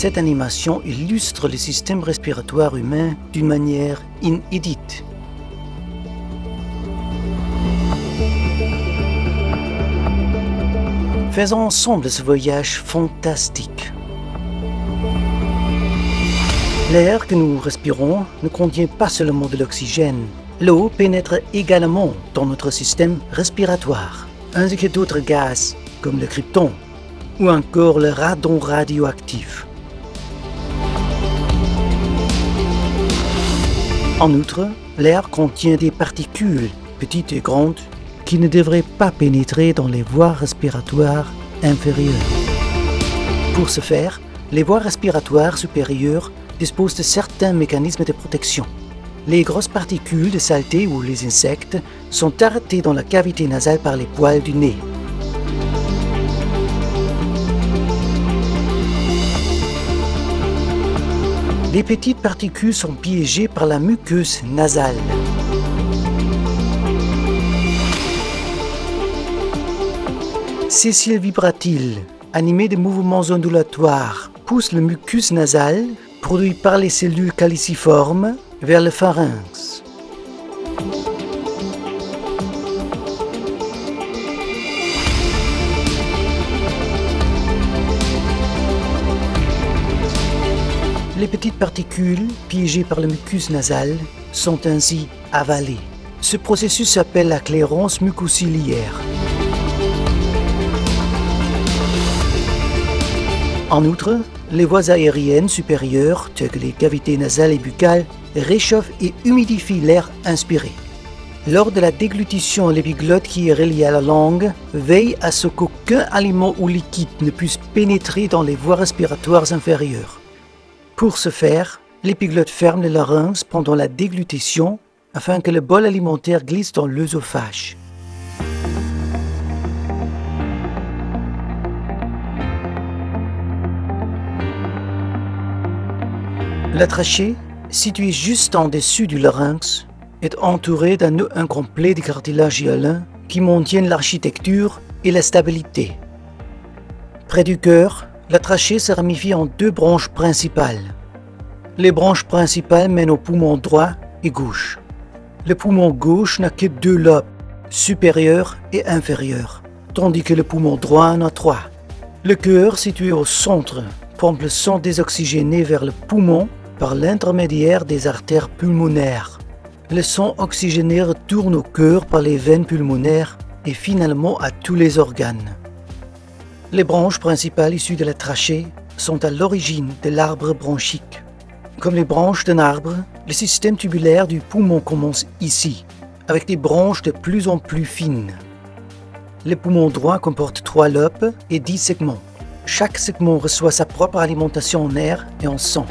Cette animation illustre le système respiratoire humain d'une manière inédite. Faisons ensemble ce voyage fantastique. L'air que nous respirons ne contient pas seulement de l'oxygène. L'eau pénètre également dans notre système respiratoire, ainsi que d'autres gaz, comme le krypton, ou encore le radon radioactif. En outre, l'air contient des particules, petites et grandes, qui ne devraient pas pénétrer dans les voies respiratoires inférieures. Pour ce faire, les voies respiratoires supérieures disposent de certains mécanismes de protection. Les grosses particules de saleté ou les insectes sont arrêtés dans la cavité nasale par les poils du nez. Les petites particules sont piégées par la muqueuse nasale. Ces vibratiles, animés de mouvements ondulatoires, poussent le mucus nasal, produit par les cellules caliciformes, vers le pharynx. Les petites particules, piégées par le mucus nasal, sont ainsi avalées. Ce processus s'appelle la clairance mucociliaire. En outre, les voies aériennes supérieures, telles que les cavités nasales et buccales, réchauffent et humidifient l'air inspiré. Lors de la déglutition, l'épiglotte qui est reliée à la langue veille à ce qu'aucun aliment ou liquide ne puisse pénétrer dans les voies respiratoires inférieures. Pour ce faire, l'épiglotte ferme le larynx pendant la déglutition afin que le bol alimentaire glisse dans l'œsophage. La trachée, située juste en dessus du larynx, est entourée d'un nœud incomplet de cartilage hyalin qui maintiennent l'architecture et la stabilité. Près du cœur, la trachée se ramifie en deux branches principales. Les branches principales mènent au poumon droit et gauche. Le poumon gauche n'a que deux lobes, supérieur et inférieur, tandis que le poumon droit en a trois. Le cœur, situé au centre, pompe le sang désoxygéné vers le poumon par l'intermédiaire des artères pulmonaires. Le sang oxygéné retourne au cœur par les veines pulmonaires et finalement à tous les organes. Les branches principales issues de la trachée sont à l'origine de l'arbre bronchique. Comme les branches d'un arbre, le système tubulaire du poumon commence ici, avec des branches de plus en plus fines. Le poumon droit comporte 3 lobes et 10 segments. Chaque segment reçoit sa propre alimentation en air et en sang.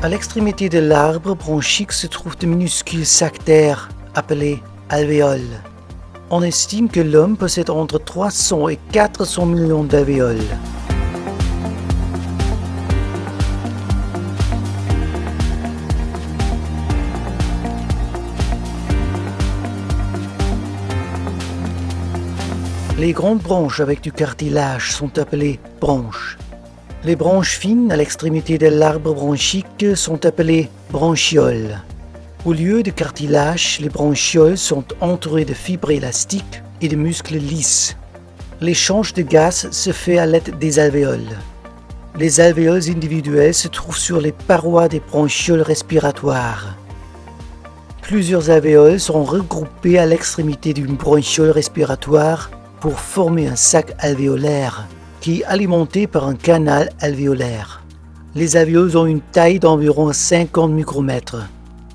À l'extrémité de l'arbre bronchique se trouvent de minuscules sacs d'air appelés alvéoles. On estime que l'homme possède entre 300 et 400 millions d'alvéoles. Les grandes branches avec du cartilage sont appelées branches. Les branches fines à l'extrémité de l'arbre bronchique sont appelées branchioles. Au lieu de cartilage, les branchioles sont entourées de fibres élastiques et de muscles lisses. L'échange de gaz se fait à l'aide des alvéoles. Les alvéoles individuelles se trouvent sur les parois des bronchioles respiratoires. Plusieurs alvéoles sont regroupées à l'extrémité d'une bronchiole respiratoire pour former un sac alvéolaire qui est alimenté par un canal alvéolaire. Les alvéoles ont une taille d'environ 50 micromètres.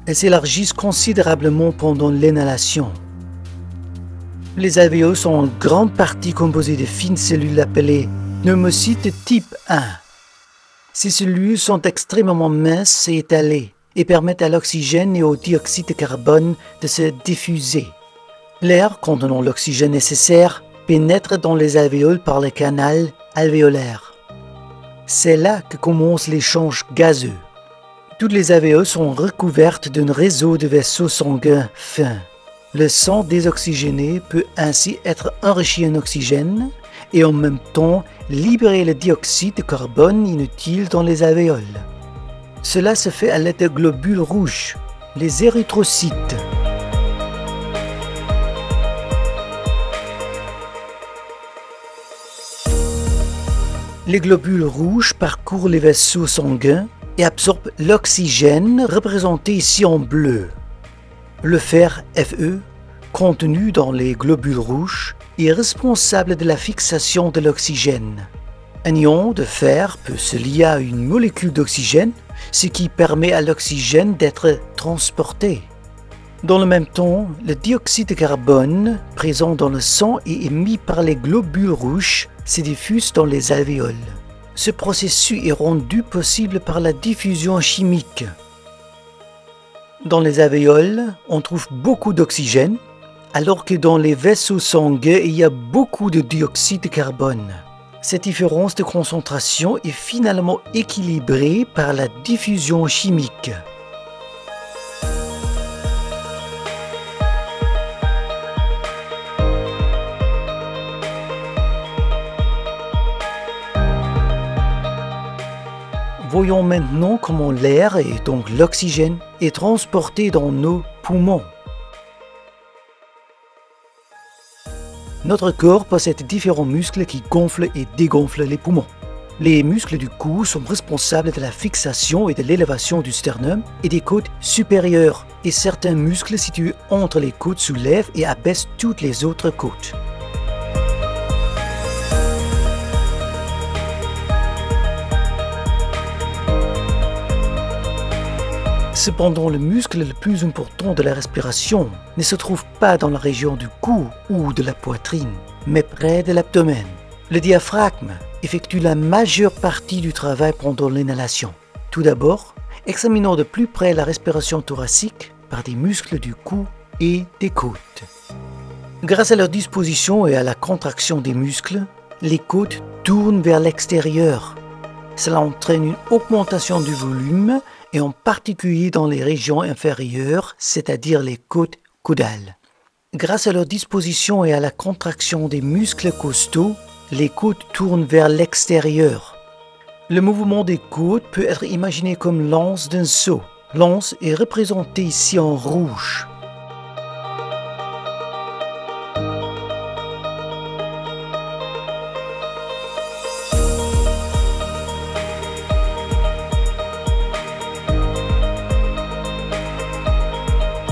Elles s'élargissent considérablement pendant l'inhalation. Les alvéoles sont en grande partie composées de fines cellules appelées pneumocytes type 1. Ces cellules sont extrêmement minces et étalées et permettent à l'oxygène et au dioxyde de carbone de se diffuser. L'air contenant l'oxygène nécessaire pénètre dans les alvéoles par le canal alvéolaire. C'est là que commence l'échange gazeux. Toutes les alvéoles sont recouvertes d'un réseau de vaisseaux sanguins fins. Le sang désoxygéné peut ainsi être enrichi en oxygène et en même temps libérer le dioxyde de carbone inutile dans les alvéoles. Cela se fait à l'aide de globules rouges, les érythrocytes. Les globules rouges parcourent les vaisseaux sanguins et absorbent l'oxygène représenté ici en bleu. Le fer Fe, contenu dans les globules rouges, est responsable de la fixation de l'oxygène. Un ion de fer peut se lier à une molécule d'oxygène, ce qui permet à l'oxygène d'être transporté. Dans le même temps, le dioxyde de carbone présent dans le sang et émis par les globules rouges se diffuse dans les alvéoles. Ce processus est rendu possible par la diffusion chimique. Dans les alvéoles, on trouve beaucoup d'oxygène, alors que dans les vaisseaux sanguins, il y a beaucoup de dioxyde de carbone. Cette différence de concentration est finalement équilibrée par la diffusion chimique. Voyons maintenant comment l'air, et donc l'oxygène, est transporté dans nos poumons. Notre corps possède différents muscles qui gonflent et dégonflent les poumons. Les muscles du cou sont responsables de la fixation et de l'élévation du sternum et des côtes supérieures, et certains muscles situés entre les côtes soulèvent et abaissent toutes les autres côtes. Cependant, le muscle le plus important de la respiration ne se trouve pas dans la région du cou ou de la poitrine, mais près de l'abdomen. Le diaphragme effectue la majeure partie du travail pendant l'inhalation. Tout d'abord, examinons de plus près la respiration thoracique par des muscles du cou et des côtes. Grâce à leur disposition et à la contraction des muscles, les côtes tournent vers l'extérieur. Cela entraîne une augmentation du volume et en particulier dans les régions inférieures, c'est-à-dire les côtes caudales. Grâce à leur disposition et à la contraction des muscles costaux, les côtes tournent vers l'extérieur. Le mouvement des côtes peut être imaginé comme l'anse d'un seau. L'anse est représentée ici en rouge.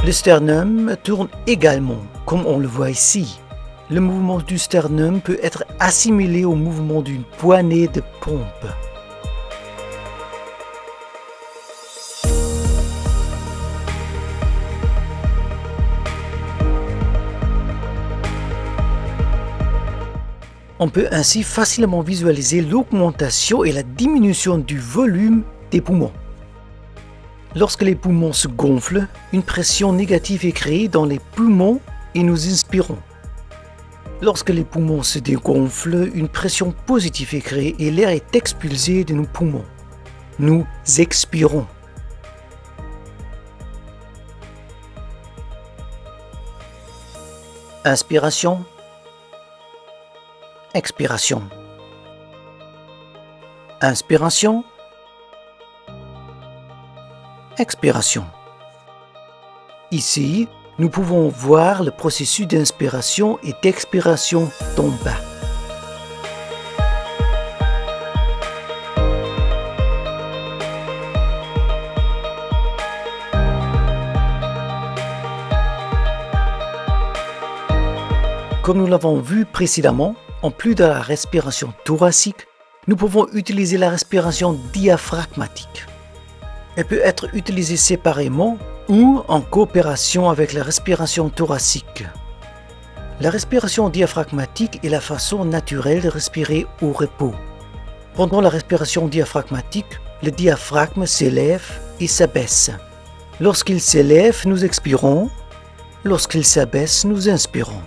Le sternum tourne également, comme on le voit ici. Le mouvement du sternum peut être assimilé au mouvement d'une poignée de pompe. On peut ainsi facilement visualiser l'augmentation et la diminution du volume des poumons. Lorsque les poumons se gonflent, une pression négative est créée dans les poumons et nous inspirons. Lorsque les poumons se dégonflent, une pression positive est créée et l'air est expulsé de nos poumons. Nous expirons. Inspiration, expiration. Inspiration, expiration. Ici, nous pouvons voir le processus d'inspiration et d'expiration d'en bas. Comme nous l'avons vu précédemment, en plus de la respiration thoracique, nous pouvons utiliser la respiration diaphragmatique. Elle peut être utilisée séparément ou en coopération avec la respiration thoracique. La respiration diaphragmatique est la façon naturelle de respirer au repos. Pendant la respiration diaphragmatique, le diaphragme s'élève et s'abaisse. Lorsqu'il s'élève, nous expirons. Lorsqu'il s'abaisse, nous inspirons.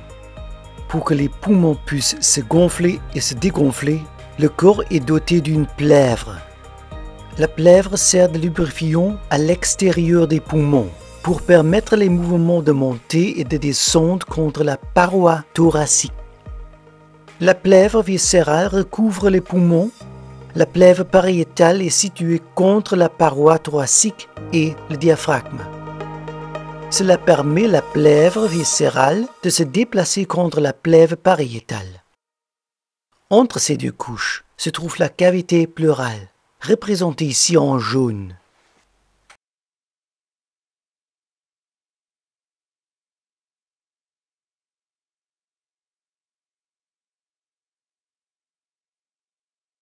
Pour que les poumons puissent se gonfler et se dégonfler, le corps est doté d'une plèvre. La plèvre sert de lubrifiant à l'extérieur des poumons pour permettre les mouvements de montée et de descente contre la paroi thoracique. La plèvre viscérale recouvre les poumons. La plèvre pariétale est située contre la paroi thoracique et le diaphragme. Cela permet à la plèvre viscérale de se déplacer contre la plèvre pariétale. Entre ces deux couches se trouve la cavité pleurale, représentée ici en jaune.